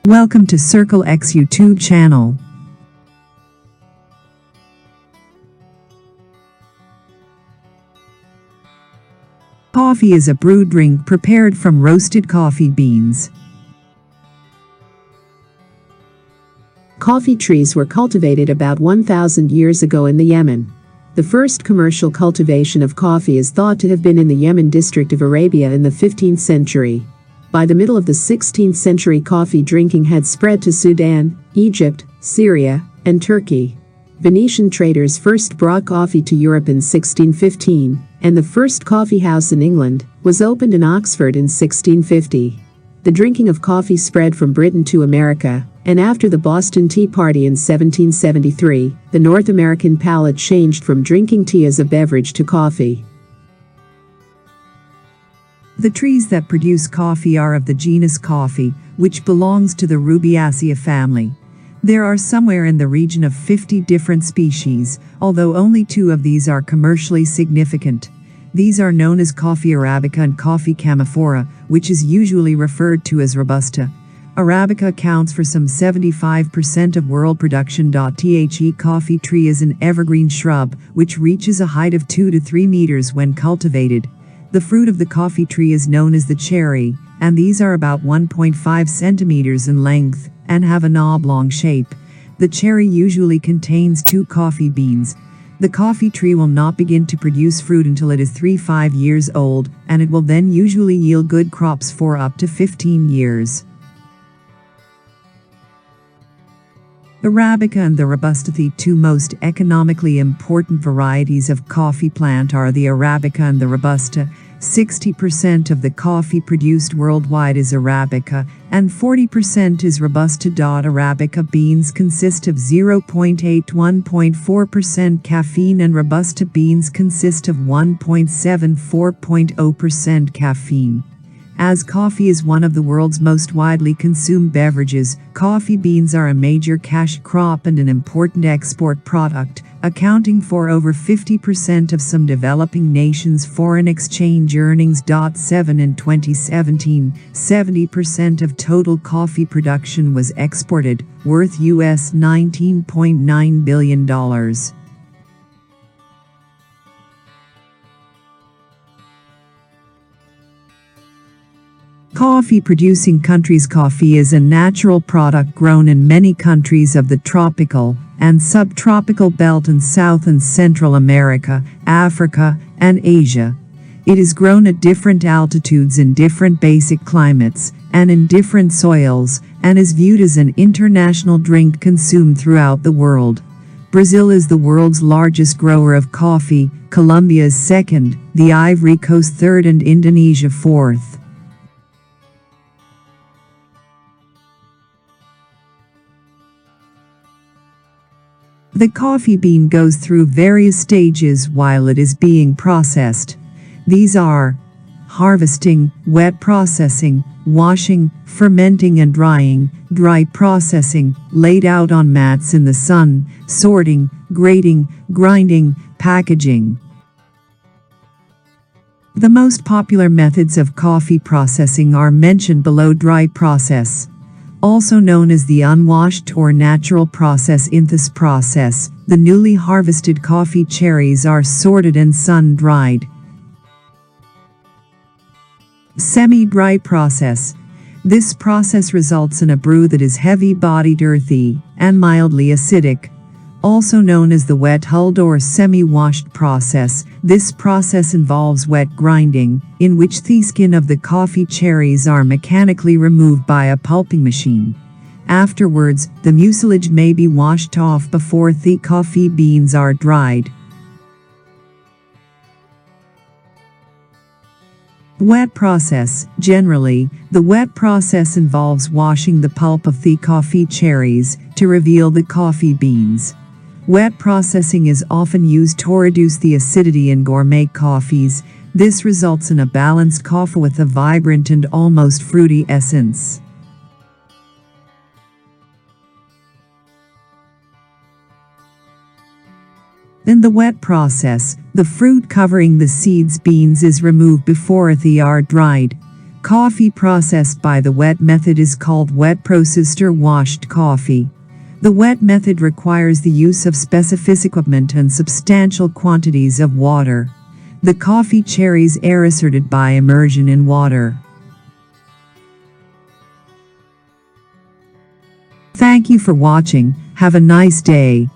Welcome to Circle X YouTube channel. Coffee is a brewed drink prepared from roasted coffee beans. Coffee trees were cultivated about 1,000 years ago in the Yemen. The first commercial cultivation of coffee is thought to have been in the Yemen district of Arabia in the 15th century. By the middle of the 16th century, coffee drinking had spread to Sudan, Egypt, Syria, and Turkey. Venetian traders first brought coffee to Europe in 1615, and the first coffee house in England was opened in Oxford in 1650. The drinking of coffee spread from Britain to America, and after the Boston Tea Party in 1773, the North American palate changed from drinking tea as a beverage to coffee. The trees that produce coffee are of the genus Coffee, which belongs to the Rubiaceae family. There are somewhere in the region of 50 different species, although only 2 of these are commercially significant. These are known as Coffea arabica and Coffea camphora, which is usually referred to as Robusta. Arabica accounts for some 75% of world production. The coffee tree is an evergreen shrub, which reaches a height of 2 to 3 meters when cultivated. The fruit of the coffee tree is known as the cherry, and these are about 1.5 centimeters in length and have an oblong shape. The cherry usually contains 2 coffee beans. The coffee tree will not begin to produce fruit until it is 3-5 years old, and it will then usually yield good crops for up to 15 years. Arabica and the Robusta. The 2 most economically important varieties of coffee plant are the Arabica and the Robusta. 60% of the coffee produced worldwide is Arabica, and 40% is Robusta. Arabica beans consist of 0.81.4% caffeine, and Robusta beans consist of 1.74.0% caffeine. As coffee is one of the world's most widely consumed beverages, coffee beans are a major cash crop and an important export product, accounting for over 50% of some developing nations' foreign exchange earnings. In 2017, 70% of total coffee production was exported, worth US $19.9 billion. Coffee-producing countries. Coffee is a natural product grown in many countries of the tropical and subtropical belt in South and Central America, Africa, and Asia. It is grown at different altitudes in different basic climates and in different soils, and is viewed as an international drink consumed throughout the world. Brazil is the world's largest grower of coffee, Colombia is second, the Ivory Coast third, and Indonesia fourth. The coffee bean goes through various stages while it is being processed. These are harvesting, wet processing, washing, fermenting and drying, dry processing, laid out on mats in the sun, sorting, grading, grinding, packaging. The most popular methods of coffee processing are mentioned below. Dry process, also known as the unwashed or natural process. In this process, the newly harvested coffee cherries are sorted and sun-dried. Semi-dry process. This process results in a brew that is heavy-bodied, earthy, and mildly acidic. Also known as the wet-hulled or semi-washed process, this process involves wet grinding, in which the skin of the coffee cherries are mechanically removed by a pulping machine. Afterwards, the mucilage may be washed off before the coffee beans are dried. Wet process. Generally, the wet process involves washing the pulp of the coffee cherries to reveal the coffee beans. Wet processing is often used to reduce the acidity in gourmet coffees. This results in a balanced coffee with a vibrant and almost fruity essence. In the wet process, the fruit covering the seeds beans is removed before they are dried. Coffee processed by the wet method is called wet processed or washed coffee. The wet method requires the use of specific equipment and substantial quantities of water. The coffee cherries are asserted by immersion in water. Thank you for watching. Have a nice day.